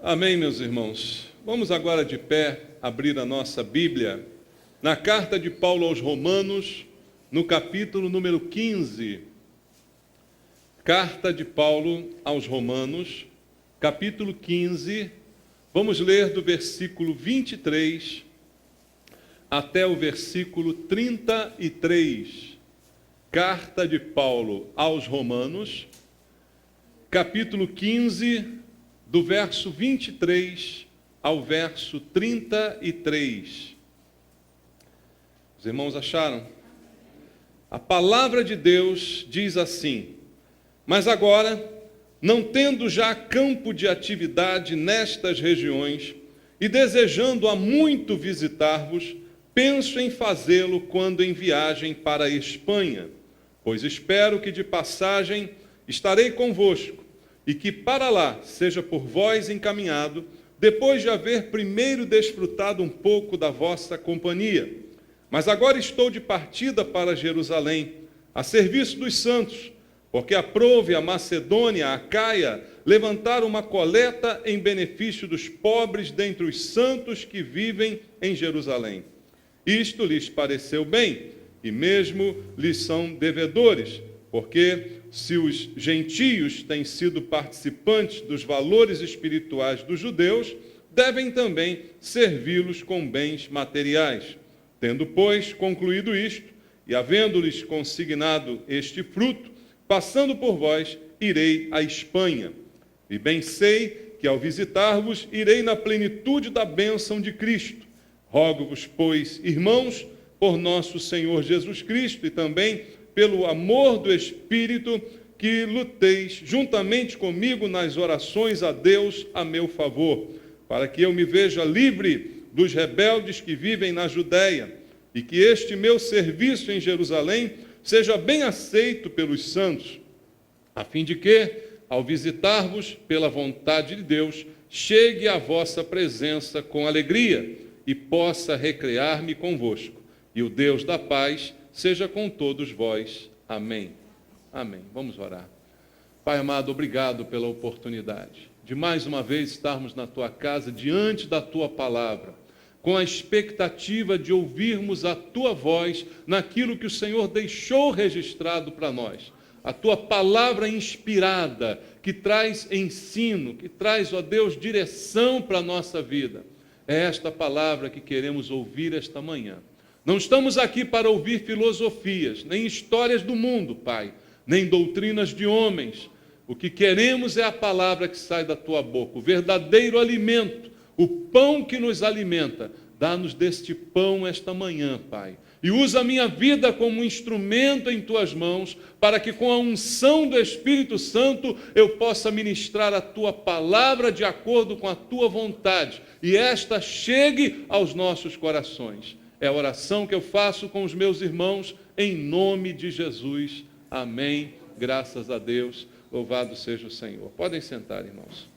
Amém, meus irmãos. Vamos agora de pé abrir a nossa Bíblia na carta de Paulo aos Romanos, no capítulo número 15. Carta de Paulo aos Romanos, capítulo 15. Vamos ler do versículo 23 até o versículo 33. Carta de Paulo aos Romanos, capítulo 15, do verso 23 ao verso 33. Os irmãos acharam? A palavra de Deus diz assim: mas agora, não tendo já campo de atividade nestas regiões, e desejando há muito visitar-vos, penso em fazê-lo quando em viagem para a Espanha, pois espero que de passagem estarei convosco, e que para lá seja por vós encaminhado, depois de haver primeiro desfrutado um pouco da vossa companhia. Mas agora estou de partida para Jerusalém, a serviço dos santos, porque aprouve a Macedônia, a Acaia, levantar uma coleta em benefício dos pobres dentre os santos que vivem em Jerusalém. Isto lhes pareceu bem, e mesmo lhes são devedores, porque se os gentios têm sido participantes dos valores espirituais dos judeus, devem também servi-los com bens materiais. Tendo, pois, concluído isto, e havendo-lhes consignado este fruto, passando por vós, irei à Espanha. E bem sei que, ao visitar-vos, irei na plenitude da bênção de Cristo. Rogo-vos, pois, irmãos, por nosso Senhor Jesus Cristo e também pelo amor do Espírito, que luteis juntamente comigo nas orações a Deus a meu favor, para que eu me veja livre dos rebeldes que vivem na Judéia, e que este meu serviço em Jerusalém seja bem aceito pelos santos, a fim de que, ao visitar-vos pela vontade de Deus, chegue à vossa presença com alegria e possa recrear-me convosco. E o Deus da paz seja com todos vós. Amém. Amém. Vamos orar. Pai amado, obrigado pela oportunidade de mais uma vez estarmos na tua casa, diante da tua palavra, com a expectativa de ouvirmos a tua voz naquilo que o Senhor deixou registrado para nós. A tua palavra inspirada, que traz ensino, que traz, ó Deus, direção para a nossa vida. É esta palavra que queremos ouvir esta manhã. Não estamos aqui para ouvir filosofias, nem histórias do mundo, Pai, nem doutrinas de homens. O que queremos é a palavra que sai da tua boca, o verdadeiro alimento, o pão que nos alimenta. Dá-nos deste pão esta manhã, Pai. E usa a minha vida como um instrumento em tuas mãos, para que com a unção do Espírito Santo eu possa ministrar a tua palavra de acordo com a tua vontade, e esta chegue aos nossos corações. É a oração que eu faço com os meus irmãos, em nome de Jesus. Amém. Graças a Deus. Louvado seja o Senhor. Podem sentar, irmãos.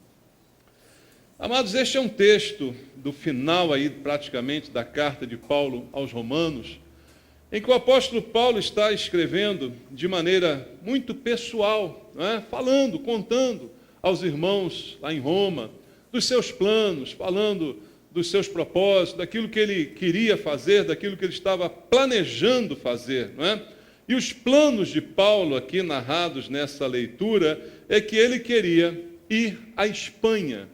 Amados, este é um texto do final aí, praticamente, da carta de Paulo aos Romanos, em que o apóstolo Paulo está escrevendo de maneira muito pessoal, não é? Falando, contando aos irmãos lá em Roma, dos seus planos, falando dos seus propósitos, daquilo que ele queria fazer, daquilo que ele estava planejando fazer, não é? E os planos de Paulo, aqui narrados nessa leitura, é que ele queria ir à Espanha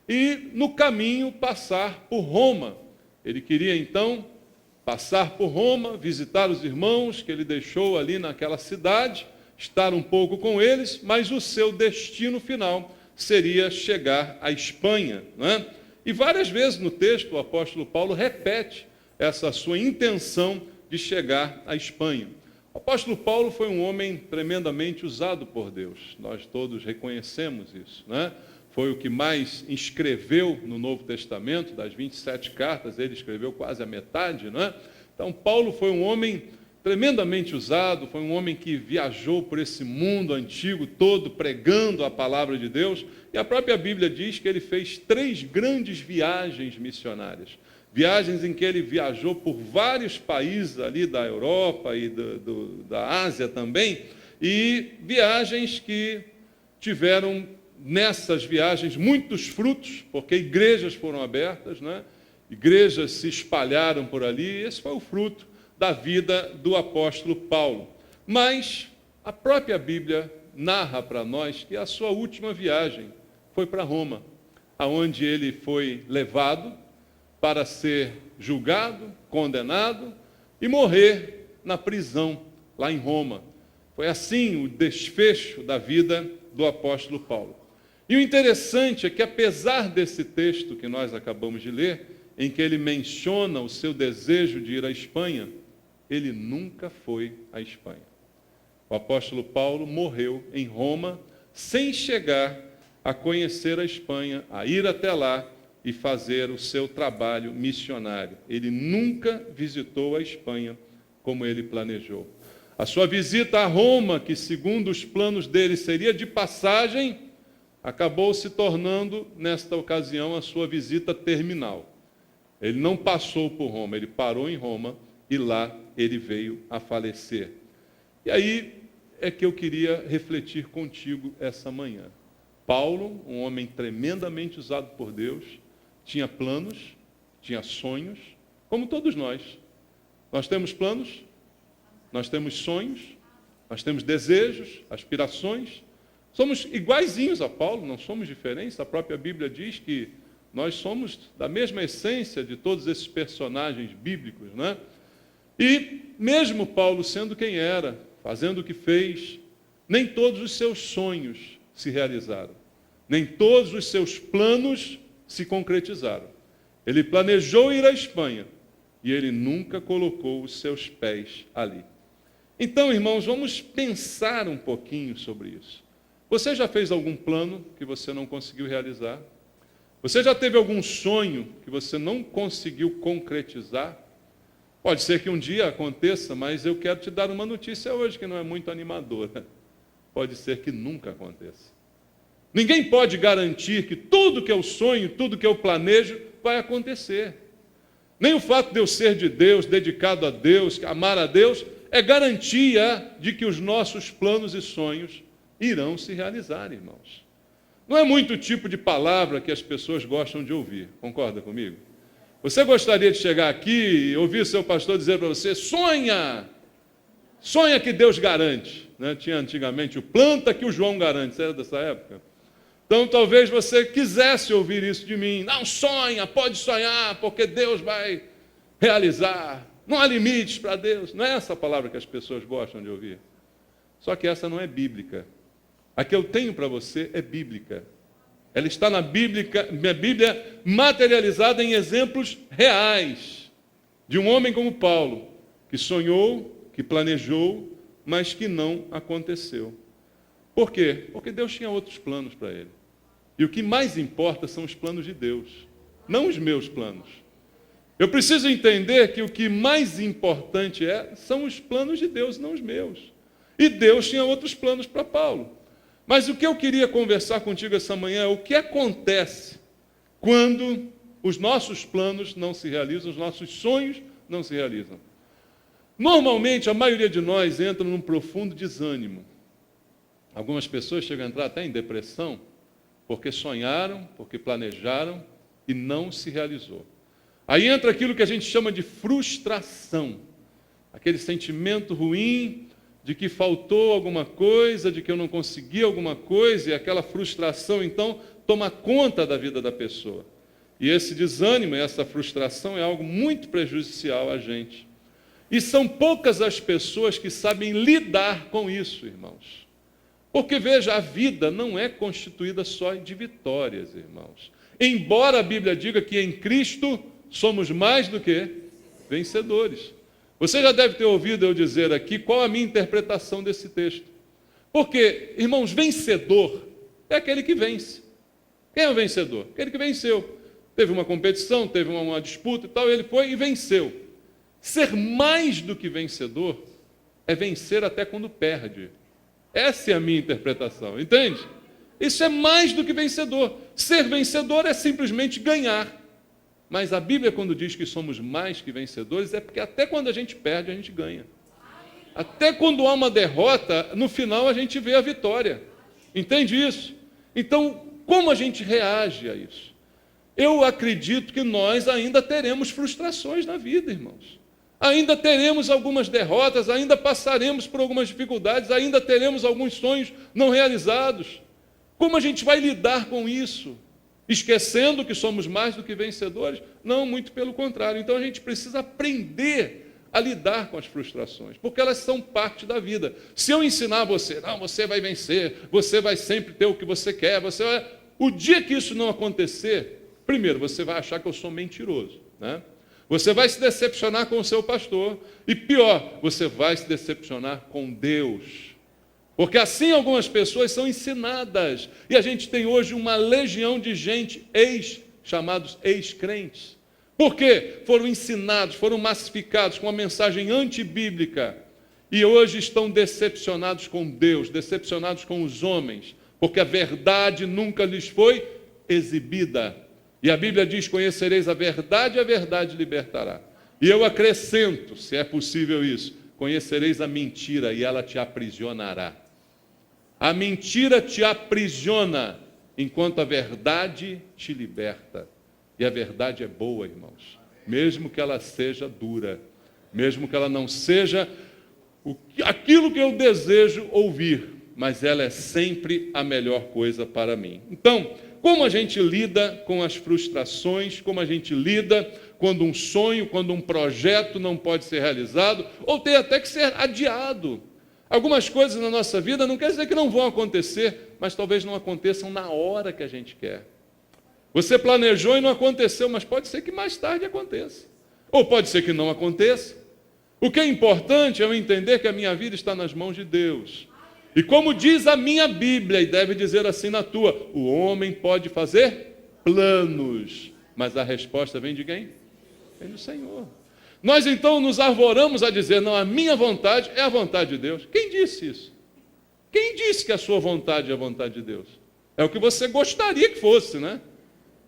e, no caminho, passar por Roma. Ele queria, então, passar por Roma, visitar os irmãos que ele deixou ali naquela cidade, estar um pouco com eles, mas o seu destino final seria chegar à Espanha, não é? E várias vezes no texto o apóstolo Paulo repete essa sua intenção de chegar à Espanha. O apóstolo Paulo foi um homem tremendamente usado por Deus. Nós todos reconhecemos isso, né? Foi o que mais escreveu no Novo Testamento, das 27 cartas, ele escreveu quase a metade, né? Então Paulo foi um homem tremendamente usado, foi um homem que viajou por esse mundo antigo todo, pregando a palavra de Deus, e a própria Bíblia diz que ele fez 3 grandes viagens missionárias. Viagens em que ele viajou por vários países ali da Europa e da Ásia também, e viagens que tiveram nessas viagens muitos frutos, porque igrejas foram abertas, né? Igrejas se espalharam por ali, e esse foi o fruto da vida do apóstolo Paulo. Mas a própria Bíblia narra para nós que a sua última viagem foi para Roma, aonde ele foi levado para ser julgado, condenado e morrer na prisão lá em Roma. Foi assim o desfecho da vida do apóstolo Paulo. E o interessante é que, apesar desse texto que nós acabamos de ler, em que ele menciona o seu desejo de ir à Espanha, ele nunca foi à Espanha. O apóstolo Paulo morreu em Roma sem chegar a conhecer a Espanha, a ir até lá e fazer o seu trabalho missionário. Ele nunca visitou a Espanha como ele planejou. A sua visita a Roma, que segundo os planos dele seria de passagem, acabou se tornando, nesta ocasião, a sua visita terminal. Ele não passou por Roma, ele parou em Roma e lá ele veio a falecer. E aí é que eu queria refletir contigo essa manhã. Paulo, um homem tremendamente usado por Deus, tinha planos, tinha sonhos, como todos nós. Nós temos planos, nós temos sonhos, nós temos desejos, aspirações. Somos iguaizinhos a Paulo, não somos diferentes. A própria Bíblia diz que nós somos da mesma essência de todos esses personagens bíblicos, né? E mesmo Paulo sendo quem era, fazendo o que fez, nem todos os seus sonhos se realizaram. Nem todos os seus planos se concretizaram. Ele planejou ir à Espanha e ele nunca colocou os seus pés ali. Então, irmãos, vamos pensar um pouquinho sobre isso. Você já fez algum plano que você não conseguiu realizar? Você já teve algum sonho que você não conseguiu concretizar? Pode ser que um dia aconteça, mas eu quero te dar uma notícia hoje que não é muito animadora. Pode ser que nunca aconteça. Ninguém pode garantir que tudo que eu sonho, tudo que eu planejo, vai acontecer. Nem o fato de eu ser de Deus, dedicado a Deus, amar a Deus, é garantia de que os nossos planos e sonhos irão se realizar, irmãos. Não é muito o tipo de palavra que as pessoas gostam de ouvir, concorda comigo? Você gostaria de chegar aqui e ouvir seu pastor dizer para você, sonha que Deus garante, né? Tinha antigamente o planta que o João garante, você era dessa época? Então talvez você quisesse ouvir isso de mim, não, sonha, pode sonhar, porque Deus vai realizar, não há limites para Deus. Não é essa a palavra que as pessoas gostam de ouvir, só que essa não é bíblica. A que eu tenho para você é bíblica. Ela está na minha Bíblia materializada em exemplos reais de um homem como Paulo, que sonhou, que planejou, mas que não aconteceu. Por quê? Porque Deus tinha outros planos para ele. E o que mais importa são os planos de Deus, não os meus planos. Eu preciso entender que o que mais importante são os planos de Deus, não os meus. E Deus tinha outros planos para Paulo. Mas o que eu queria conversar contigo essa manhã é o que acontece quando os nossos planos não se realizam, os nossos sonhos não se realizam. Normalmente, a maioria de nós entra num profundo desânimo. Algumas pessoas chegam a entrar até em depressão, porque sonharam, porque planejaram e não se realizou. Aí entra aquilo que a gente chama de frustração, aquele sentimento ruim de que faltou alguma coisa, de que eu não consegui alguma coisa, e aquela frustração, então, toma conta da vida da pessoa. E esse desânimo, essa frustração é algo muito prejudicial a gente. E são poucas as pessoas que sabem lidar com isso, irmãos. Porque, veja, a vida não é constituída só de vitórias, irmãos. Embora a Bíblia diga que em Cristo somos mais do que vencedores. Você já deve ter ouvido eu dizer aqui qual a minha interpretação desse texto. Porque, irmãos, vencedor é aquele que vence. Quem é o vencedor? Aquele que venceu. Teve uma competição, teve uma disputa e tal, ele foi e venceu. Ser mais do que vencedor é vencer até quando perde. Essa é a minha interpretação, entende? Isso é mais do que vencedor. Ser vencedor é simplesmente ganhar. Mas a Bíblia, quando diz que somos mais que vencedores, é porque até quando a gente perde, a gente ganha. Até quando há uma derrota, no final a gente vê a vitória. Entende isso? Então, como a gente reage a isso? Eu acredito que nós ainda teremos frustrações na vida, irmãos. Ainda teremos algumas derrotas, ainda passaremos por algumas dificuldades, ainda teremos alguns sonhos não realizados. Como a gente vai lidar com isso? Esquecendo que somos mais do que vencedores? Não, muito pelo contrário. Então a gente precisa aprender a lidar com as frustrações, porque elas são parte da vida. Se eu ensinar você, não, você vai vencer, você vai sempre ter o que você quer, o dia que isso não acontecer, primeiro, você vai achar que eu sou mentiroso, né? Você vai se decepcionar com o seu pastor, e pior, você vai se decepcionar com Deus. Porque assim algumas pessoas são ensinadas, e a gente tem hoje uma legião de gente chamados ex-crentes. Por quê? Foram ensinados, foram massificados com uma mensagem antibíblica, e hoje estão decepcionados com Deus, decepcionados com os homens, porque a verdade nunca lhes foi exibida. E a Bíblia diz, conhecereis a verdade libertará. E eu acrescento, se é possível isso, conhecereis a mentira e ela te aprisionará. A mentira te aprisiona, enquanto a verdade te liberta. E a verdade é boa, irmãos. Mesmo que ela seja dura, mesmo que ela não seja aquilo que eu desejo ouvir, mas ela é sempre a melhor coisa para mim. Então, como a gente lida com as frustrações, como a gente lida quando um sonho, quando um projeto não pode ser realizado, ou tem até que ser adiado. Algumas coisas na nossa vida não quer dizer que não vão acontecer, mas talvez não aconteçam na hora que a gente quer. Você planejou e não aconteceu, mas pode ser que mais tarde aconteça. Ou pode ser que não aconteça. O que é importante é eu entender que a minha vida está nas mãos de Deus. E como diz a minha Bíblia, e deve dizer assim na tua, o homem pode fazer planos, mas a resposta vem de quem? Vem do Senhor. Nós então nos arvoramos a dizer, não, a minha vontade é a vontade de Deus. Quem disse isso? Quem disse que a sua vontade é a vontade de Deus? É o que você gostaria que fosse, né?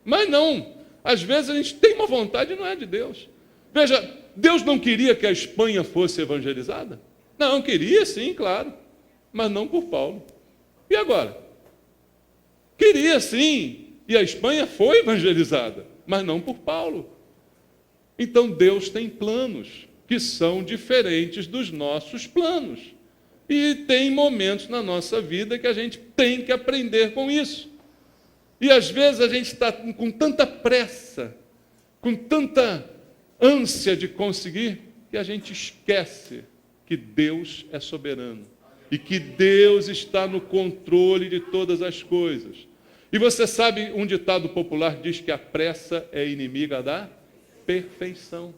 Mas não, às vezes a gente tem uma vontade e não é de Deus. Veja, Deus não queria que a Espanha fosse evangelizada? Não, queria sim, claro, mas não por Paulo. E agora? Queria sim, e a Espanha foi evangelizada, mas não por Paulo. Então Deus tem planos que são diferentes dos nossos planos. E tem momentos na nossa vida que a gente tem que aprender com isso. E às vezes a gente está com tanta pressa, com tanta ânsia de conseguir, que a gente esquece que Deus é soberano e que Deus está no controle de todas as coisas. E você sabe, um ditado popular diz que a pressa é inimiga da perfeição.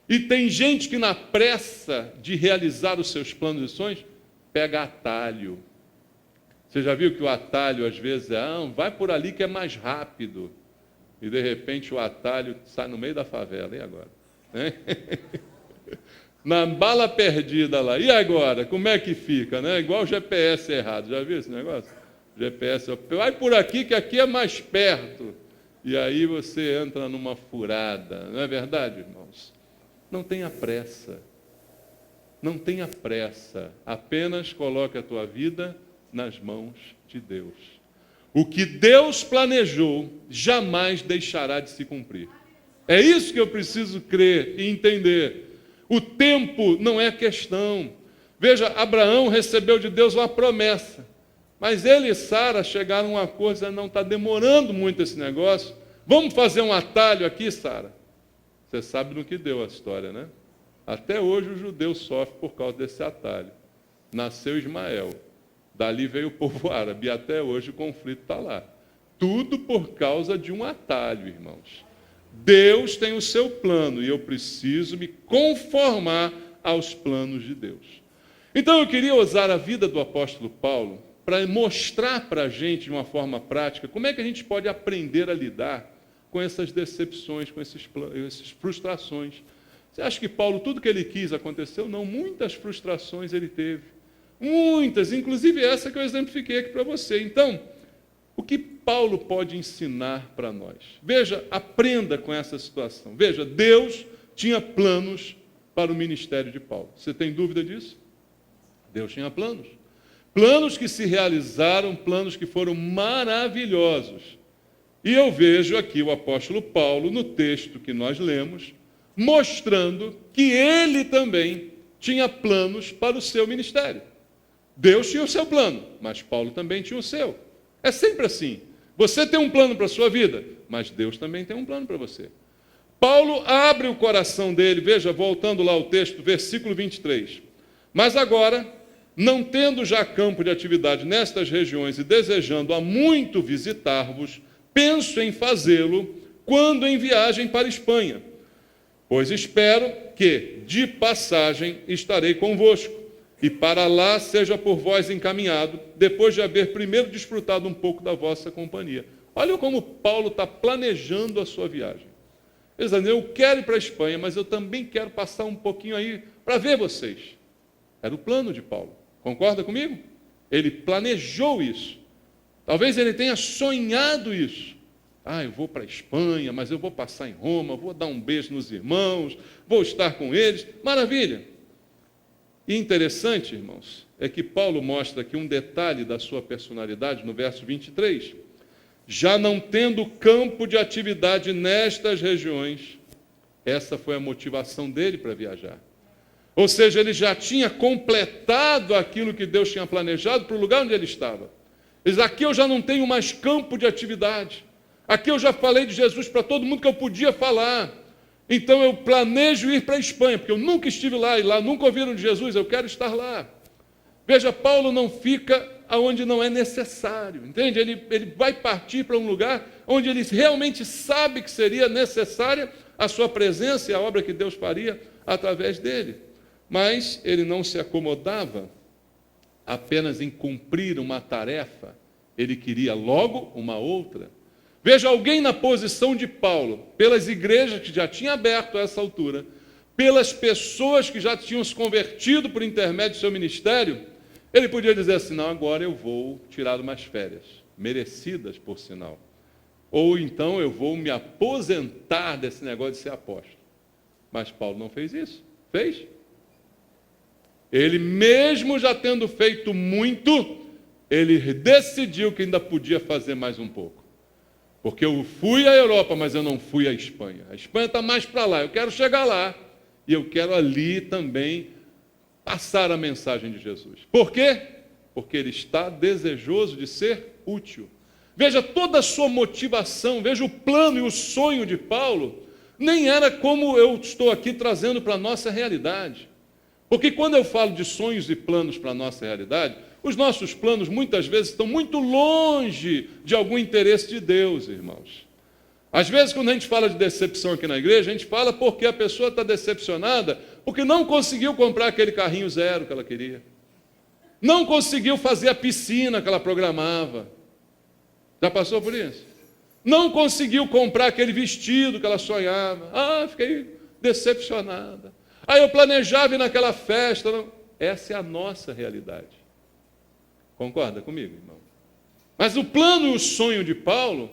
E tem gente que na pressa de realizar os seus planos e sonhos, pega atalho. Você já viu que o atalho às vezes vai por ali que é mais rápido. E de repente o atalho sai no meio da favela. E agora? Na bala perdida lá. E agora? Como é que fica? Né? Igual o GPS errado. Já viu esse negócio? GPS, vai por aqui que aqui é mais perto. E aí você entra numa furada. Não é verdade, irmãos? Não tenha pressa. Não tenha pressa. Apenas coloque a tua vida nas mãos de Deus. O que Deus planejou jamais deixará de se cumprir. É isso que eu preciso crer e entender. O tempo não é questão. Veja, Abraão recebeu de Deus uma promessa, mas ele e Sara chegaram a uma coisa, não está demorando muito esse negócio. Vamos fazer um atalho aqui, Sara? Você sabe no que deu a história, né? Até hoje o judeu sofre por causa desse atalho. Nasceu Ismael. Dali veio o povo árabe, e até hoje o conflito está lá. Tudo por causa de um atalho, irmãos. Deus tem o seu plano, e eu preciso me conformar aos planos de Deus. Então eu queria usar a vida do apóstolo Paulo para mostrar para a gente, de uma forma prática, como é que a gente pode aprender a lidar com essas decepções, com essas frustrações. Você acha que Paulo, tudo que ele quis aconteceu? Não, muitas frustrações ele teve. Muitas, inclusive essa que eu exemplifiquei aqui para você. Então, o que Paulo pode ensinar para nós? Veja, aprenda com essa situação. Veja, Deus tinha planos para o ministério de Paulo. Você tem dúvida disso? Deus tinha planos. Planos que se realizaram, planos que foram maravilhosos. E eu vejo aqui o apóstolo Paulo, no texto que nós lemos, mostrando que ele também tinha planos para o seu ministério. Deus tinha o seu plano, mas Paulo também tinha o seu. É sempre assim. Você tem um plano para a sua vida, mas Deus também tem um plano para você. Paulo abre o coração dele, veja, voltando lá ao texto, versículo 23. Mas agora, não tendo já campo de atividade nestas regiões e desejando há muito visitar-vos, penso em fazê-lo quando em viagem para a Espanha, pois espero que, de passagem, estarei convosco, e para lá seja por vós encaminhado, depois de haver primeiro desfrutado um pouco da vossa companhia. Olha como Paulo está planejando a sua viagem. Ele está dizendo, eu quero ir para a Espanha, mas eu também quero passar um pouquinho aí para ver vocês. Era o plano de Paulo. Concorda comigo? Ele planejou isso. Talvez ele tenha sonhado isso. Eu vou para a Espanha, mas eu vou passar em Roma, vou dar um beijo nos irmãos, vou estar com eles. Maravilha! E interessante, irmãos, é que Paulo mostra aqui um detalhe da sua personalidade no verso 23. Já não tendo campo de atividade nestas regiões, essa foi a motivação dele para viajar. Ou seja, ele já tinha completado aquilo que Deus tinha planejado para o lugar onde ele estava. Ele diz, aqui eu já não tenho mais campo de atividade. Aqui eu já falei de Jesus para todo mundo que eu podia falar. Então eu planejo ir para a Espanha, porque eu nunca estive lá, e lá nunca ouviram de Jesus, eu quero estar lá. Veja, Paulo não fica onde não é necessário, entende? Ele vai partir para um lugar onde ele realmente sabe que seria necessária a sua presença e a obra que Deus faria através dele. Mas ele não se acomodava apenas em cumprir uma tarefa, ele queria logo uma outra. Veja, alguém na posição de Paulo, pelas igrejas que já tinha aberto a essa altura, pelas pessoas que já tinham se convertido por intermédio do seu ministério, ele podia dizer assim, não, agora eu vou tirar umas férias, merecidas por sinal. Ou então eu vou me aposentar desse negócio de ser apóstolo. Mas Paulo não fez isso. Fez? Ele mesmo já tendo feito muito, ele decidiu que ainda podia fazer mais um pouco. Porque eu fui à Europa, mas eu não fui à Espanha. A Espanha está mais para lá, eu quero chegar lá. E eu quero ali também passar a mensagem de Jesus. Por quê? Porque ele está desejoso de ser útil. Veja toda a sua motivação, veja o plano e o sonho de Paulo, nem era como eu estou aqui trazendo para a nossa realidade. Porque quando eu falo de sonhos e planos para a nossa realidade, os nossos planos muitas vezes estão muito longe de algum interesse de Deus, irmãos. Às vezes, quando a gente fala de decepção aqui na igreja, a gente fala porque a pessoa está decepcionada, porque não conseguiu comprar aquele carrinho zero que ela queria. Não conseguiu fazer a piscina que ela programava. Já passou por isso? Não conseguiu comprar aquele vestido que ela sonhava. Fiquei decepcionada. Eu planejava ir naquela festa. Não. Essa é a nossa realidade. Concorda comigo, irmão? Mas o plano e o sonho de Paulo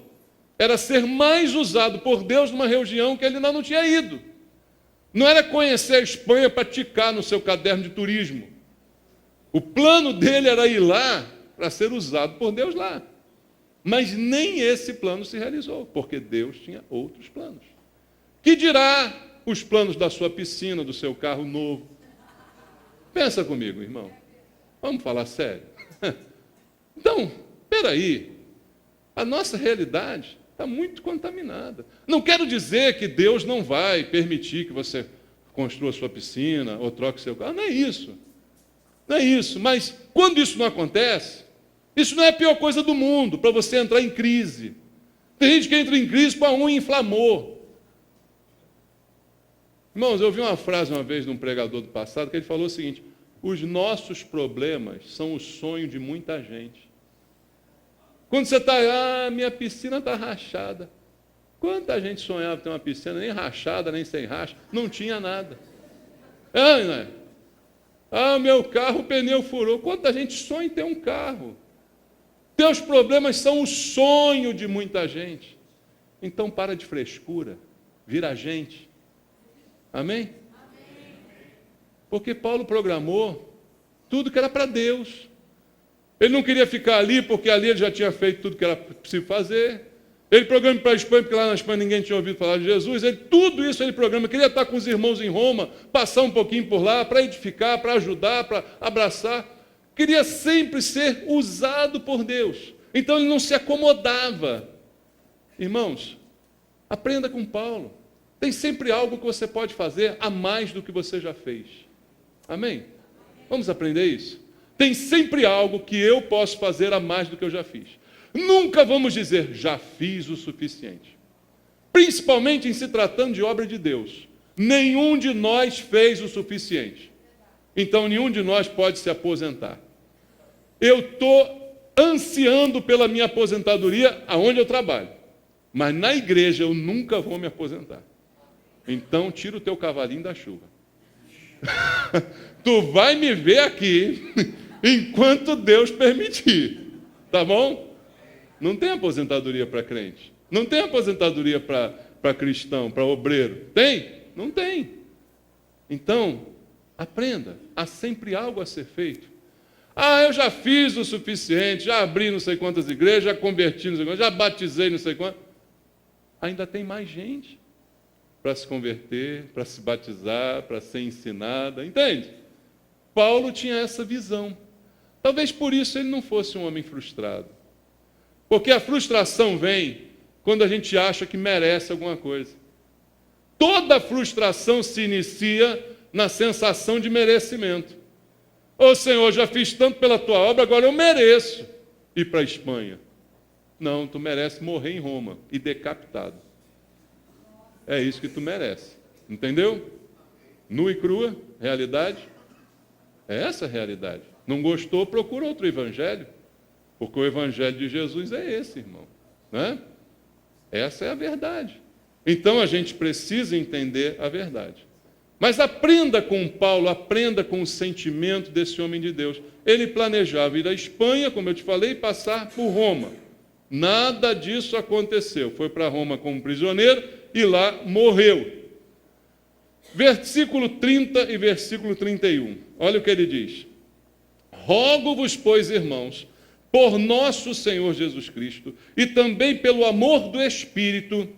era ser mais usado por Deus numa região que ele ainda não tinha ido. Não era conhecer a Espanha para ticar no seu caderno de turismo. O plano dele era ir lá para ser usado por Deus lá. Mas nem esse plano se realizou, porque Deus tinha outros planos. Que dirá os planos da sua piscina, do seu carro novo? Pensa comigo, irmão. Vamos falar sério. Então, espera aí. A nossa realidade está muito contaminada. Não quero dizer que Deus não vai permitir que você construa sua piscina ou troque seu carro. Não é isso. Não é isso. Mas quando isso não acontece, isso não é a pior coisa do mundo para você entrar em crise. Tem gente que entra em crise com a unha inflamou. Irmãos, eu ouvi uma frase uma vez de um pregador do passado que ele falou o seguinte: os nossos problemas são o sonho de muita gente. Quando você está, minha piscina está rachada. Quanta gente sonhava ter uma piscina, nem rachada, nem sem racha, não tinha nada. Não é? Meu carro, o pneu furou. Quanta gente sonha em ter um carro? Teus problemas são o sonho de muita gente. Então para de frescura, vira gente. Amém? Porque Paulo programou tudo que era para Deus. Ele não queria ficar ali, porque ali ele já tinha feito tudo que era possível fazer. Ele programa para a Espanha, porque lá na Espanha ninguém tinha ouvido falar de Jesus. Tudo isso ele programa. Queria estar com os irmãos em Roma, passar um pouquinho por lá, para edificar, para ajudar, para abraçar. Queria sempre ser usado por Deus. Então ele não se acomodava. Irmãos, aprenda com Paulo. Tem sempre algo que você pode fazer a mais do que você já fez. Amém? Vamos aprender isso? Tem sempre algo que eu posso fazer a mais do que eu já fiz. Nunca vamos dizer, já fiz o suficiente. Principalmente em se tratando de obra de Deus. Nenhum de nós fez o suficiente. Então, nenhum de nós pode se aposentar. Eu estou ansiando pela minha aposentadoria aonde eu trabalho. Mas na igreja eu nunca vou me aposentar. Então, tira o teu cavalinho da chuva. Tu vai me ver aqui enquanto Deus permitir. Tá bom? Não tem aposentadoria para crente. Não tem aposentadoria para cristão, para obreiro. Tem? Não tem. Então, aprenda. Há sempre algo a ser feito. Ah, eu já fiz o suficiente, já abri não sei quantas igrejas, já converti não sei quantas, já batizei não sei quantas. Ainda tem mais gente para se converter, para se batizar, para ser ensinada. Entende? Paulo tinha essa visão. Talvez por isso ele não fosse um homem frustrado. Porque a frustração vem quando a gente acha que merece alguma coisa. Toda frustração se inicia na sensação de merecimento. Ô Senhor, já fiz tanto pela tua obra, agora eu mereço ir para a Espanha. Não, tu merece morrer em Roma e decapitado. É isso que tu merece. Entendeu? Nua e crua, realidade. É essa a realidade. Não gostou, procura outro evangelho. Porque o evangelho de Jesus é esse, irmão. Né? Essa é a verdade. Então a gente precisa entender a verdade. Mas aprenda com Paulo, aprenda com o sentimento desse homem de Deus. Ele planejava ir à Espanha, como eu te falei, e passar por Roma. Nada disso aconteceu. Foi para Roma como prisioneiro e lá morreu. Versículo 30 e versículo 31. Olha o que ele diz. Rogo-vos, pois, irmãos, por nosso Senhor Jesus Cristo e também pelo amor do Espírito,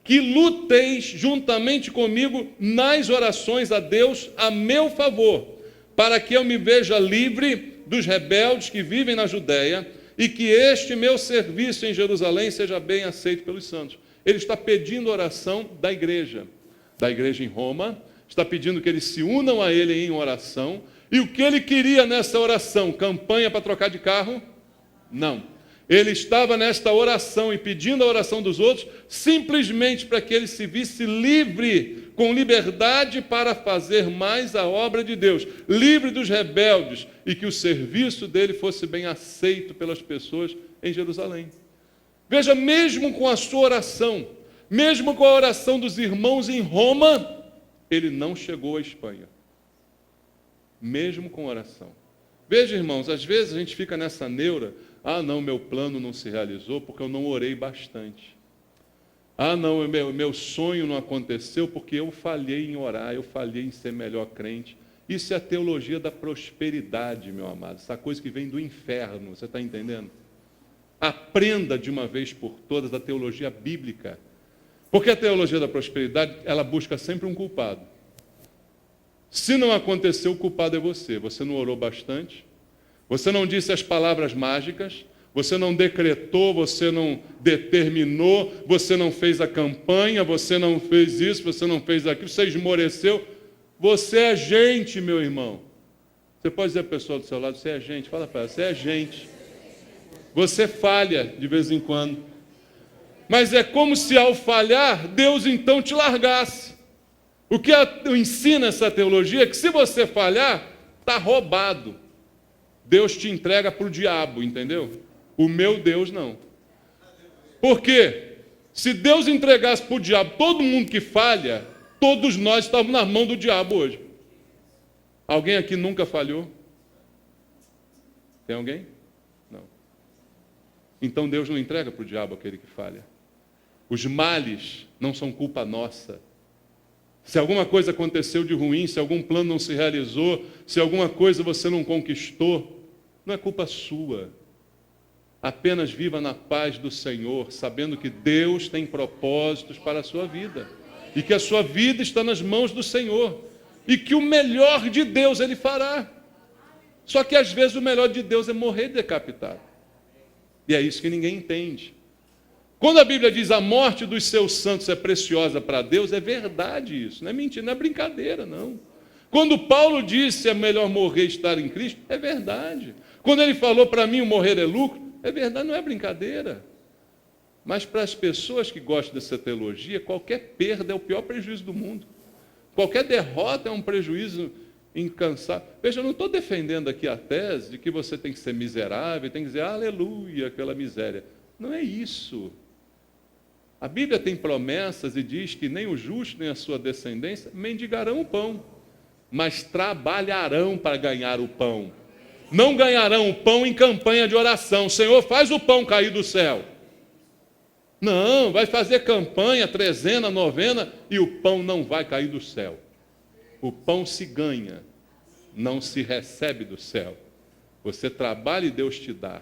que luteis juntamente comigo nas orações a Deus a meu favor, para que eu me veja livre dos rebeldes que vivem na Judéia e que este meu serviço em Jerusalém seja bem aceito pelos santos. Ele está pedindo oração da igreja em Roma, está pedindo que eles se unam a ele em oração. E o que ele queria nessa oração? Campanha para trocar de carro? Não. Ele estava nesta oração e pedindo a oração dos outros simplesmente para que ele se visse livre, com liberdade para fazer mais a obra de Deus, livre dos rebeldes e que o serviço dele fosse bem aceito pelas pessoas em Jerusalém. Veja, mesmo com a sua oração, mesmo com a oração dos irmãos em Roma, ele não chegou à Espanha. Mesmo com oração. Veja, irmãos, às vezes a gente fica nessa neura. Ah, não, meu plano não se realizou porque eu não orei bastante. Ah, não, meu sonho não aconteceu porque eu falhei em orar, eu falhei em ser melhor crente. Isso é a teologia da prosperidade, meu amado. Essa coisa que vem do inferno, você está entendendo? Aprenda de uma vez por todas a teologia bíblica. Porque a teologia da prosperidade, ela busca sempre um culpado. Se não aconteceu, o culpado é você. Você não orou bastante, você não disse as palavras mágicas, você não decretou, você não determinou, você não fez a campanha, você não fez isso, você não fez aquilo, você esmoreceu. Você é gente, meu irmão. Você pode dizer à pessoa do seu lado, você é gente. Fala para ela, você é gente. Você falha de vez em quando. Mas é como se ao falhar, Deus então te largasse. O que ensina essa teologia é que se você falhar, está roubado. Deus te entrega para o diabo, entendeu? O meu Deus não. Por quê? Se Deus entregasse para o diabo todo mundo que falha, todos nós estávamos na mão do diabo hoje. Alguém aqui nunca falhou? Tem alguém? Não. Então Deus não entrega para o diabo aquele que falha. Os males não são culpa nossa. Se alguma coisa aconteceu de ruim, se algum plano não se realizou, se alguma coisa você não conquistou, não é culpa sua. Apenas viva na paz do Senhor, sabendo que Deus tem propósitos para a sua vida. E que a sua vida está nas mãos do Senhor. E que o melhor de Deus Ele fará. Só que às vezes o melhor de Deus é morrer decapitado. E é isso que ninguém entende. Quando a Bíblia diz a morte dos seus santos é preciosa para Deus, é verdade isso. Não é mentira, não é brincadeira, não. Quando Paulo disse é melhor morrer e estar em Cristo, é verdade. Quando ele falou para mim o morrer é lucro, é verdade, não é brincadeira. Mas para as pessoas que gostam dessa teologia, qualquer perda é o pior prejuízo do mundo. Qualquer derrota é um prejuízo incansável. Veja, eu não estou defendendo aqui a tese de que você tem que ser miserável, tem que dizer aleluia pela miséria. Não é isso. A Bíblia tem promessas e diz que nem o justo nem a sua descendência mendigarão o pão, mas trabalharão para ganhar o pão. Não ganharão o pão em campanha de oração. Senhor, faz o pão cair do céu. Não, vai fazer campanha, trezena, novena, e o pão não vai cair do céu. O pão se ganha, não se recebe do céu. Você trabalha e Deus te dá.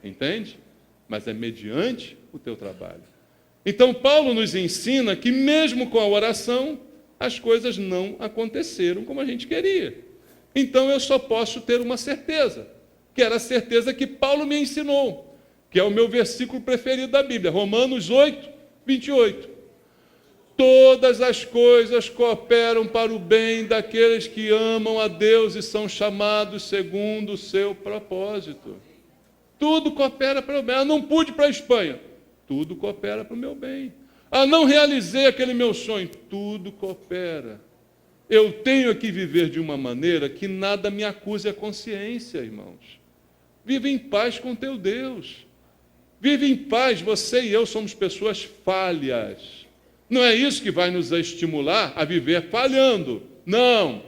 Entende? Mas é mediante o teu trabalho. Então, Paulo nos ensina que mesmo com a oração, as coisas não aconteceram como a gente queria. Então, eu só posso ter uma certeza, que era a certeza que Paulo me ensinou, que é o meu versículo preferido da Bíblia, Romanos 8, 28. Todas as coisas cooperam para o bem daqueles que amam a Deus e são chamados segundo o seu propósito. Tudo coopera para o bem. Não pude ir para a Espanha. Tudo coopera para o meu bem. Não realizei aquele meu sonho. Tudo coopera. Eu tenho que viver de uma maneira que nada me acuse a consciência, irmãos. Vive em paz com teu Deus. Vive em paz. Você e eu somos pessoas falhas. Não é isso que vai nos estimular a viver falhando. Não.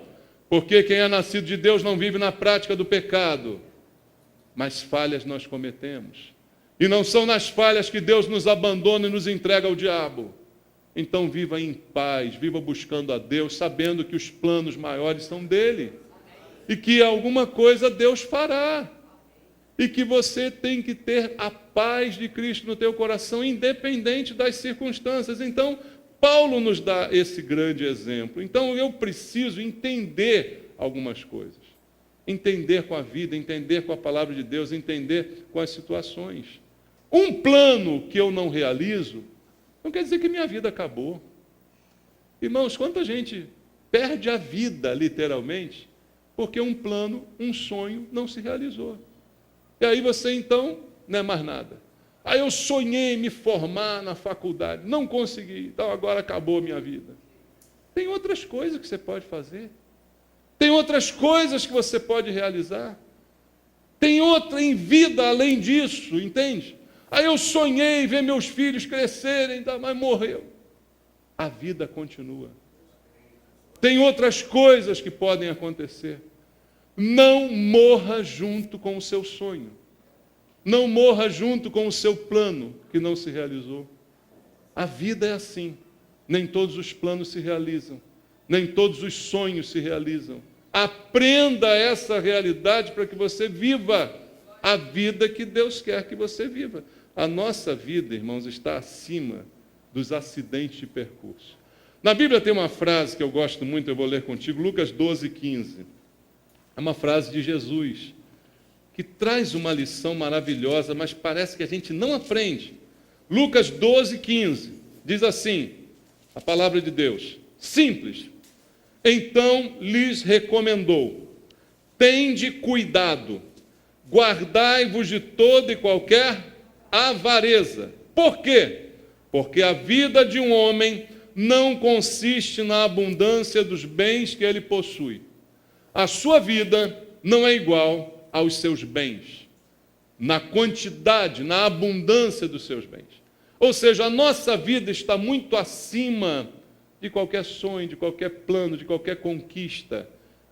Porque quem é nascido de Deus não vive na prática do pecado. Mas falhas nós cometemos. E não são nas falhas que Deus nos abandona e nos entrega ao diabo. Então viva em paz, viva buscando a Deus, sabendo que os planos maiores são dele. E que alguma coisa Deus fará. E que você tem que ter a paz de Cristo no teu coração, independente das circunstâncias. Então, Paulo nos dá esse grande exemplo. Então, eu preciso entender algumas coisas. Entender com a vida, entender com a palavra de Deus, entender com as situações. Um plano que eu não realizo, não quer dizer que minha vida acabou. Irmãos, quanta gente perde a vida, literalmente, porque um plano, um sonho não se realizou. E aí você, então, não é mais nada. Aí eu sonhei em me formar na faculdade, não consegui, então agora acabou a minha vida. Tem outras coisas que você pode fazer. Tem outras coisas que você pode realizar. Tem outra em vida além disso, entende? Aí eu sonhei ver meus filhos crescerem, mas morreu. A vida continua. Tem outras coisas que podem acontecer. Não morra junto com o seu sonho. Não morra junto com o seu plano que não se realizou. A vida é assim. Nem todos os planos se realizam. Nem todos os sonhos se realizam. Aprenda essa realidade para que você viva a vida que Deus quer que você viva. A nossa vida, irmãos, está acima dos acidentes de percurso. Na Bíblia tem uma frase que eu gosto muito, eu vou ler contigo, Lucas 12, 15. É uma frase de Jesus, que traz uma lição maravilhosa, mas parece que a gente não aprende. Lucas 12, 15, diz assim, a palavra de Deus, simples. Então lhes recomendou, tende cuidado, guardai-vos de toda e qualquer avareza. Por quê? Porque a vida de um homem não consiste na abundância dos bens que ele possui. A sua vida não é igual aos seus bens, na quantidade, na abundância dos seus bens. Ou seja, a nossa vida está muito acima de qualquer sonho, de qualquer plano, de qualquer conquista.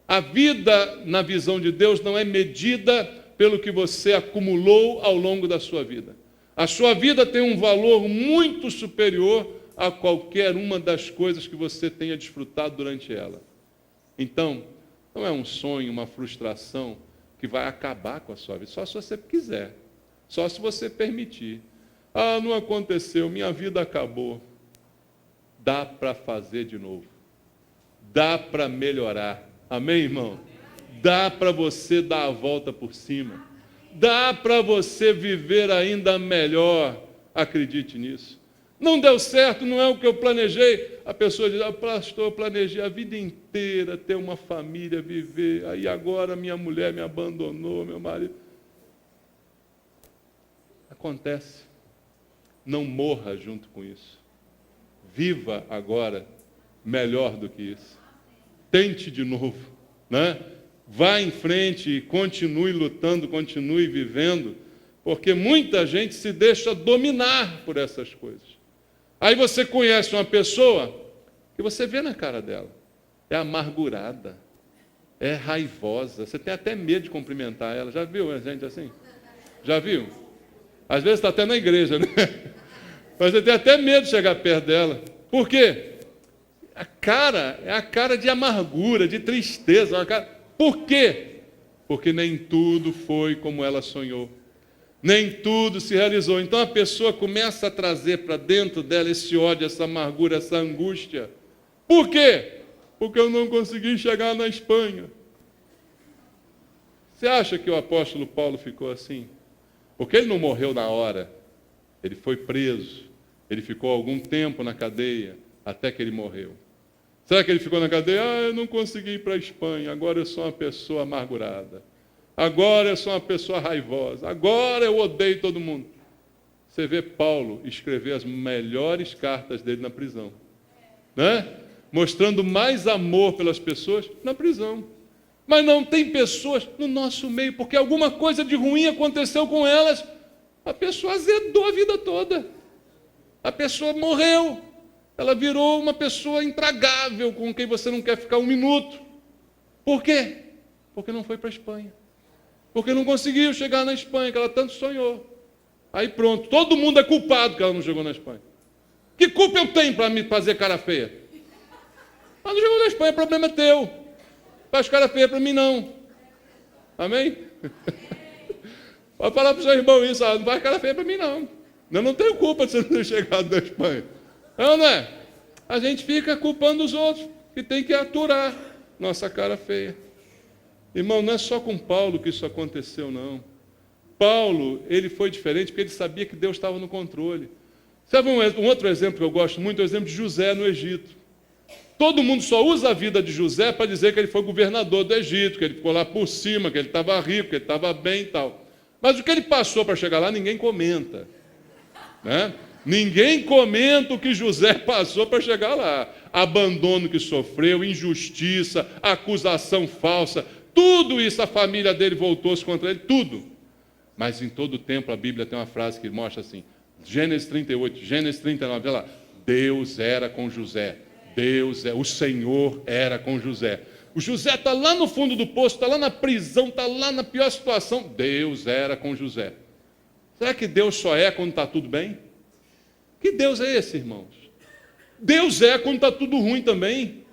A vida, na visão de Deus, não é medida pelo que você acumulou ao longo da sua vida. A sua vida tem um valor muito superior a qualquer uma das coisas que você tenha desfrutado durante ela. Então, não é um sonho, uma frustração que vai acabar com a sua vida. Só se você quiser. Só se você permitir. Não aconteceu, minha vida acabou. Dá para fazer de novo. Dá para melhorar. Amém, irmão? Dá para você dar a volta por cima. Dá para você viver ainda melhor. Acredite nisso. Não deu certo, não é o que eu planejei. A pessoa diz, pastor, eu planejei a vida inteira ter uma família, viver. Aí agora minha mulher me abandonou, meu marido. Acontece. Não morra junto com isso. Viva agora melhor do que isso. Tente de novo, né? Vá em frente, continue lutando, continue vivendo, porque muita gente se deixa dominar por essas coisas. Aí você conhece uma pessoa que você vê na cara dela, é amargurada, é raivosa, você tem até medo de cumprimentar ela. Já viu a gente assim? Já viu? Às vezes está até na igreja, né? Mas você tem até medo de chegar perto dela. Por quê? A cara é a cara de amargura, de tristeza. Uma cara... Por quê? Porque nem tudo foi como ela sonhou. Nem tudo se realizou. Então a pessoa começa a trazer para dentro dela esse ódio, essa amargura, essa angústia. Por quê? Porque eu não consegui chegar na Espanha. Você acha que o apóstolo Paulo ficou assim? Porque ele não morreu na hora. Ele foi preso. Ele ficou algum tempo na cadeia, até que ele morreu. Será que ele ficou na cadeia? Eu não consegui ir para a Espanha, agora eu sou uma pessoa amargurada. Agora eu sou uma pessoa raivosa. Agora eu odeio todo mundo. Você vê Paulo escrever as melhores cartas dele na prisão. Né? Mostrando mais amor pelas pessoas na prisão. Mas não tem pessoas no nosso meio, porque alguma coisa de ruim aconteceu com elas. A pessoa azedou a vida toda. A pessoa morreu. Ela virou uma pessoa intragável, com quem você não quer ficar um minuto. Por quê? Porque não foi para a Espanha. Porque não conseguiu chegar na Espanha, que ela tanto sonhou. Aí pronto, todo mundo é culpado que ela não chegou na Espanha. Que culpa eu tenho para me fazer cara feia? Ela não chegou na Espanha, problema é teu. Faz cara feia para mim não. Amém? Pode falar para o seu irmão isso, não faz cara feia para mim não. Eu não tenho culpa de você não ter chegado na Espanha. Não é? A gente fica culpando os outros, que tem que aturar nossa cara feia. Irmão, não é só com Paulo que isso aconteceu, não. Paulo, ele foi diferente porque ele sabia que Deus estava no controle. Sabe um outro exemplo que eu gosto muito? É o exemplo de José no Egito. Todo mundo só usa a vida de José para dizer que ele foi governador do Egito, que ele ficou lá por cima, que ele estava rico, que ele estava bem e tal. Mas o que ele passou para chegar lá, ninguém comenta. Né? Ninguém comenta o que José passou para chegar lá. Abandono que sofreu, injustiça, acusação falsa, tudo isso a família dele voltou-se contra ele, tudo. Mas em todo o tempo a Bíblia tem uma frase que mostra assim, Gênesis 38, Gênesis 39, olha lá, Deus era com José, o Senhor era com José. O José está lá no fundo do poço, está lá na prisão, está lá na pior situação, Deus era com José. Será que Deus só é quando está tudo bem? Que Deus é esse, irmãos? Deus é quando está tudo ruim também.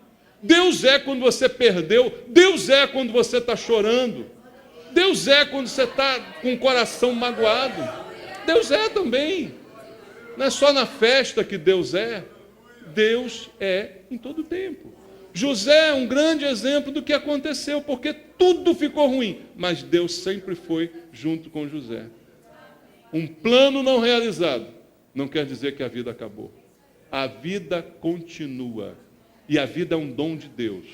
Deus é quando você perdeu. Deus é quando você está chorando. Deus é quando você está com o coração magoado. Deus é também. Não é só na festa que Deus é. Deus é em todo tempo. José é um grande exemplo do que aconteceu, porque tudo ficou ruim, mas Deus sempre foi junto com José. Um plano não realizado não quer dizer que a vida acabou. A vida continua. E a vida é um dom de Deus,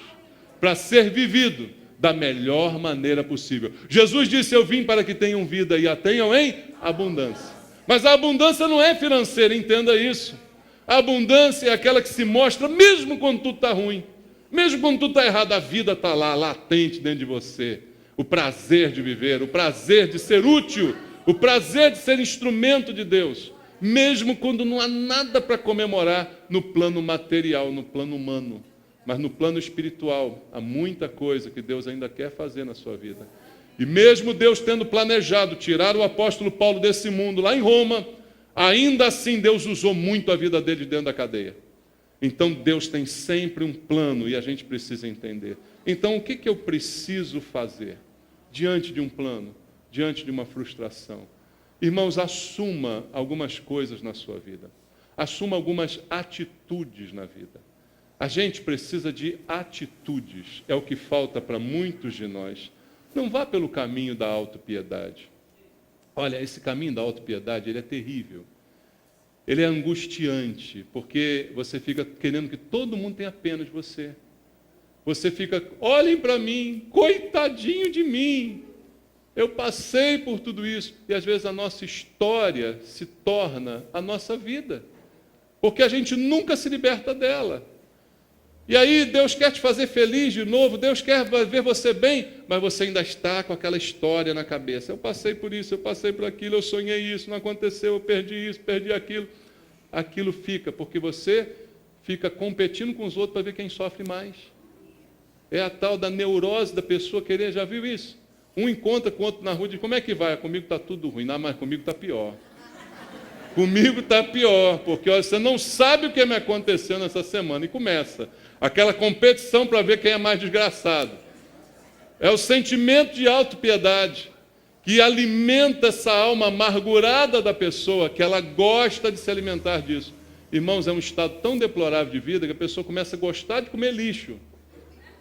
para ser vivido da melhor maneira possível. Jesus disse, eu vim para que tenham vida e a tenham em abundância. Mas a abundância não é financeira, entenda isso. A abundância é aquela que se mostra mesmo quando tudo está ruim. Mesmo quando tudo está errado, a vida está lá, latente dentro de você. O prazer de viver, o prazer de ser útil, o prazer de ser instrumento de Deus. Mesmo quando não há nada para comemorar no plano material, no plano humano. Mas no plano espiritual, há muita coisa que Deus ainda quer fazer na sua vida. E mesmo Deus tendo planejado tirar o apóstolo Paulo desse mundo, lá em Roma, ainda assim Deus usou muito a vida dele dentro da cadeia. Então Deus tem sempre um plano e a gente precisa entender. Então o que eu preciso fazer? diante de um plano, diante de uma frustração. Irmãos, assuma algumas coisas na sua vida. Assuma algumas atitudes na vida. A gente precisa de atitudes. É o que falta para muitos de nós. Não vá pelo caminho da autopiedade. Olha, esse caminho da autopiedade, ele é terrível. Ele é angustiante, porque você fica querendo que todo mundo tenha pena de você. Você fica, olhem para mim, coitadinho de mim. Eu passei por tudo isso. E às vezes a nossa história se torna a nossa vida. Porque a gente nunca se liberta dela. E aí Deus quer te fazer feliz de novo, Deus quer ver você bem, mas você ainda está com aquela história na cabeça. Eu passei por isso, eu passei por aquilo, eu sonhei isso, não aconteceu, eu perdi isso, perdi aquilo. Aquilo fica, porque você fica competindo com os outros para ver quem sofre mais. É a tal da neurose da pessoa querer, já viu isso? Um encontra com o outro na rua e diz, como é que vai? Comigo está tudo ruim, não, mas comigo está pior. Comigo está pior, porque olha, você não sabe o que me aconteceu nessa semana. E começa aquela competição para ver quem é mais desgraçado. É o sentimento de autopiedade que alimenta essa alma amargurada da pessoa, que ela gosta de se alimentar disso. Irmãos, é um estado tão deplorável de vida que a pessoa começa a gostar de comer lixo.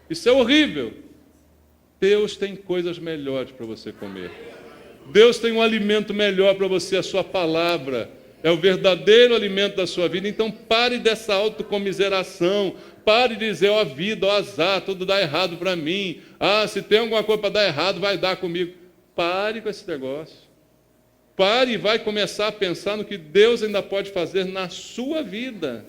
Isso é horrível. Deus tem coisas melhores para você comer. Deus tem um alimento melhor para você, a sua palavra. É o verdadeiro alimento da sua vida. Então pare dessa autocomiseração. Pare de dizer, ó vida, ó azar, tudo dá errado para mim. Ah, se tem alguma coisa para dar errado, vai dar comigo. Pare com esse negócio. Pare e vai começar a pensar no que Deus ainda pode fazer na sua vida.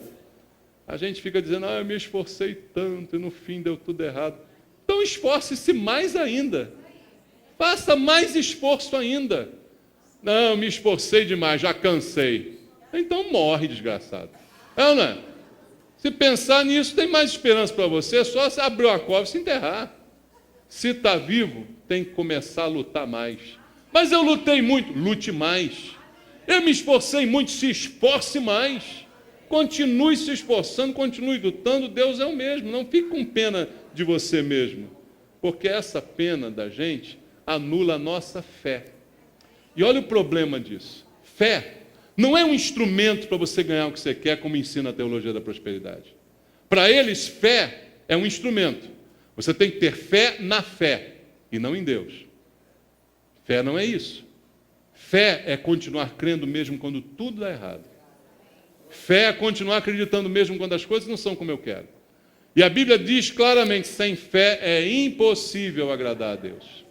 A gente fica dizendo, eu me esforcei tanto e no fim deu tudo errado. Então esforce-se mais ainda. Faça mais esforço ainda. Não, me esforcei demais, já cansei. Então morre, desgraçado. É ou não é? Se pensar nisso, tem mais esperança para você, é só você abrir uma cova e se enterrar. Se está vivo, tem que começar a lutar mais. Mas eu lutei muito, lute mais. Eu me esforcei muito, se esforce mais. Continue se esforçando, continue lutando, Deus é o mesmo. Não fique com pena de você mesmo. Porque essa pena da gente anula a nossa fé. E olha o problema disso. Fé não é um instrumento para você ganhar o que você quer, como ensina a teologia da prosperidade. Para eles, fé é um instrumento. Você tem que ter fé na fé e não em Deus. Fé não é isso. Fé é continuar crendo mesmo quando tudo dá errado. Fé é continuar acreditando mesmo quando as coisas não são como eu quero. E a Bíblia diz claramente, sem fé é impossível agradar a Deus.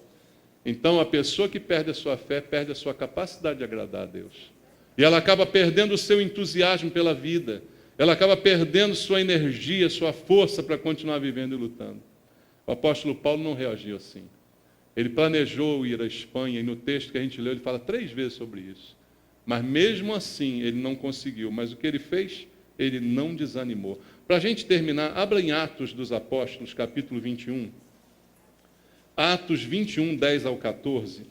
Então, a pessoa que perde a sua fé, perde a sua capacidade de agradar a Deus. E ela acaba perdendo o seu entusiasmo pela vida. Ela acaba perdendo sua energia, sua força para continuar vivendo e lutando. O apóstolo Paulo não reagiu assim. Ele planejou ir à Espanha, e no texto que a gente leu, ele fala 3 vezes sobre isso. Mas mesmo assim, ele não conseguiu. Mas o que ele fez? Ele não desanimou. Para a gente terminar, abra em Atos dos Apóstolos, capítulo 21. Atos 21, 10 ao 14.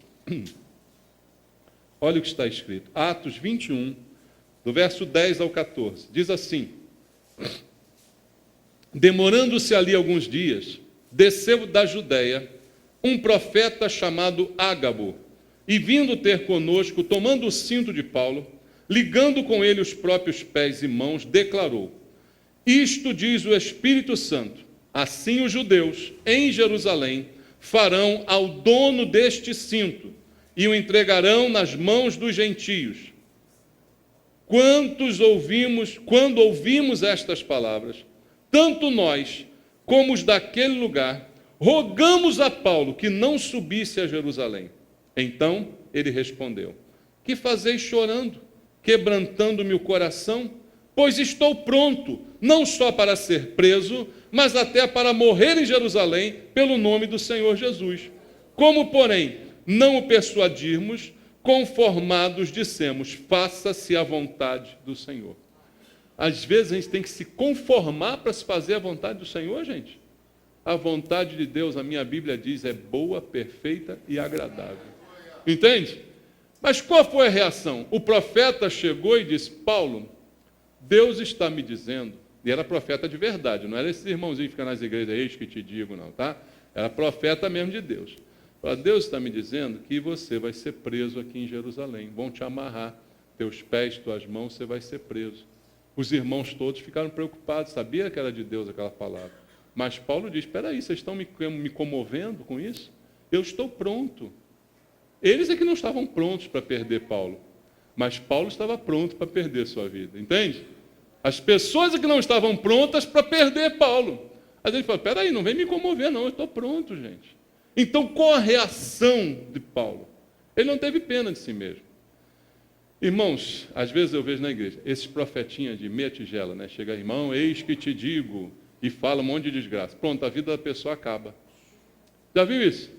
Olha o que está escrito. Atos 21, do verso 10 ao 14. Diz assim: demorando-se ali alguns dias, desceu da Judéia um profeta chamado Ágabo, e vindo ter conosco, tomando o cinto de Paulo, ligando com ele os próprios pés e mãos, declarou: isto diz o Espírito Santo, assim os judeus em Jerusalém farão ao dono deste cinto e o entregarão nas mãos dos gentios. Quando ouvimos estas palavras, tanto nós como os daquele lugar, rogamos a Paulo que não subisse a Jerusalém. Então ele respondeu: que fazeis chorando, quebrantando-me o coração? Pois estou pronto, não só para ser preso, mas até para morrer em Jerusalém pelo nome do Senhor Jesus. Como, porém, não o persuadirmos, conformados dissemos: faça-se a vontade do Senhor. Às vezes a gente tem que se conformar para se fazer a vontade do Senhor, gente. A vontade de Deus, a minha Bíblia diz, é boa, perfeita e agradável. Entende? Mas qual foi a reação? O profeta chegou e disse: Paulo, Deus está me dizendo, e era profeta de verdade, não era esse irmãozinho que fica nas igrejas, eis que te digo, não, tá? Era profeta mesmo de Deus. Deus está me dizendo que você vai ser preso aqui em Jerusalém. Vão te amarrar, teus pés, tuas mãos, você vai ser preso. Os irmãos todos ficaram preocupados, sabia que era de Deus aquela palavra. Mas Paulo diz, espera aí, vocês estão me comovendo com isso? Eu estou pronto. Eles é que não estavam prontos para perder Paulo. Mas Paulo estava pronto para perder sua vida, entende? As pessoas é que não estavam prontas para perder Paulo. Às vezes ele fala, espera aí, não vem me comover não, eu estou pronto, gente. Então, qual a reação de Paulo? Ele não teve pena de si mesmo. Irmãos, às vezes eu vejo na igreja, esses profetinhas de meia tigela, né? Chega, irmão, eis que te digo, e fala um monte de desgraça. Pronto, a vida da pessoa acaba. Já viu isso?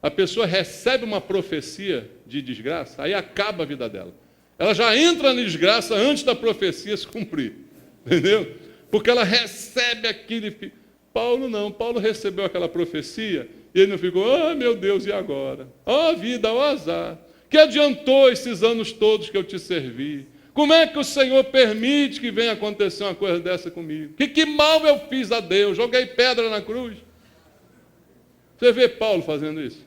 A pessoa recebe uma profecia de desgraça, aí acaba a vida dela. Ela já entra na desgraça antes da profecia se cumprir. Entendeu? Porque ela recebe aquele... Paulo não, Paulo recebeu aquela profecia e ele não ficou, oh meu Deus, e agora? Ó vida, ó azar. Que adiantou esses anos todos que eu te servi? Como é que o Senhor permite que venha acontecer uma coisa dessa comigo? Que mal eu fiz a Deus? Joguei pedra na cruz? Você vê Paulo fazendo isso?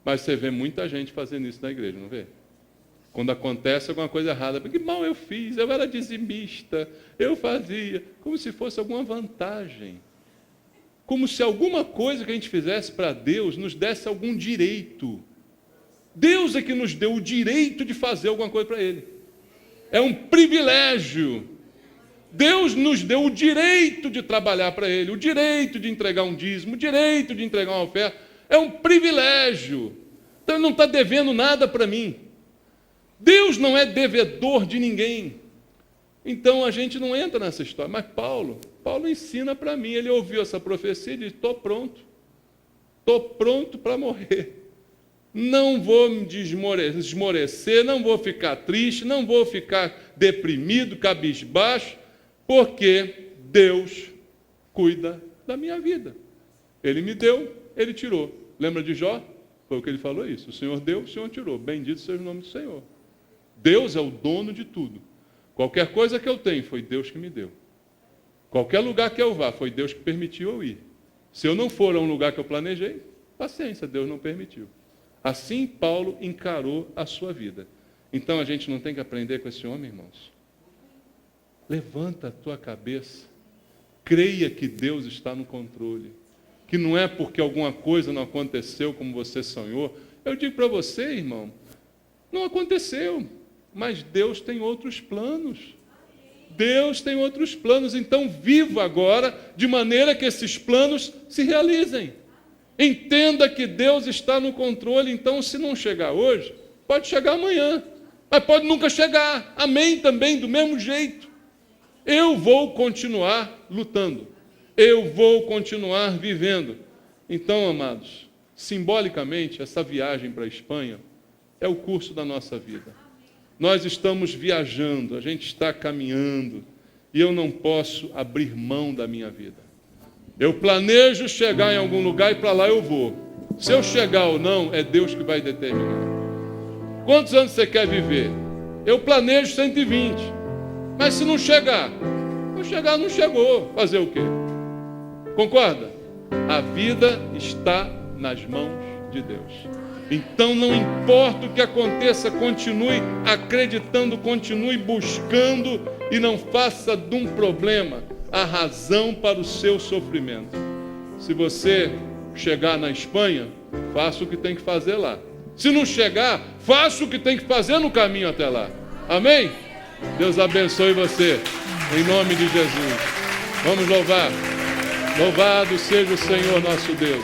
Mas você vê muita gente fazendo isso na igreja, não vê? Quando acontece alguma coisa errada, que mal eu fiz? Eu era dizimista, eu fazia, como se fosse alguma vantagem. Como se alguma coisa que a gente fizesse para Deus nos desse algum direito. Deus é que nos deu o direito de fazer alguma coisa para Ele. É um privilégio. Deus nos deu o direito de trabalhar para Ele, o direito de entregar um dízimo, o direito de entregar uma oferta. É um privilégio. Então Ele não está devendo nada para mim. Deus não é devedor de ninguém. Então a gente não entra nessa história. Mas Paulo ensina para mim. Ele ouviu essa profecia e disse, estou pronto. Estou pronto para morrer. Não vou me esmorecer, não vou ficar triste, não vou ficar deprimido, cabisbaixo, porque Deus cuida da minha vida. Ele me deu, Ele tirou. Lembra de Jó? Foi o que ele falou isso. O Senhor deu, o Senhor tirou. Bendito seja o nome do Senhor. Deus é o dono de tudo. Qualquer coisa que eu tenho, foi Deus que me deu. Qualquer lugar que eu vá, foi Deus que permitiu eu ir. Se eu não for a um lugar que eu planejei, paciência, Deus não permitiu. Assim Paulo encarou a sua vida. Então a gente não tem que aprender com esse homem, irmãos? Levanta a tua cabeça. Creia que Deus está no controle. Que não é porque alguma coisa não aconteceu como você sonhou. Eu digo para você, irmão, não aconteceu, mas Deus tem outros planos. Deus tem outros planos, então viva agora de maneira que esses planos se realizem. Entenda que Deus está no controle, então se não chegar hoje, pode chegar amanhã, mas pode nunca chegar. Amém também, do mesmo jeito. Eu vou continuar lutando. Eu vou continuar vivendo. Então, amados, simbolicamente, essa viagem para a Espanha é o curso da nossa vida. Nós estamos viajando, a gente está caminhando, e eu não posso abrir mão da minha vida. Eu planejo chegar em algum lugar e para lá eu vou. Se eu chegar ou não, é Deus que vai determinar. Quantos anos você quer viver? Eu planejo 120. Mas se não chegar, não chegou. Fazer o quê? Concorda? A vida está nas mãos de Deus. Então não importa o que aconteça, continue acreditando, continue buscando e não faça de um problema a razão para o seu sofrimento. Se você chegar na Espanha, faça o que tem que fazer lá. Se não chegar, faça o que tem que fazer no caminho até lá. Amém? Deus abençoe você, em nome de Jesus. Vamos louvar. Louvado seja o Senhor nosso Deus.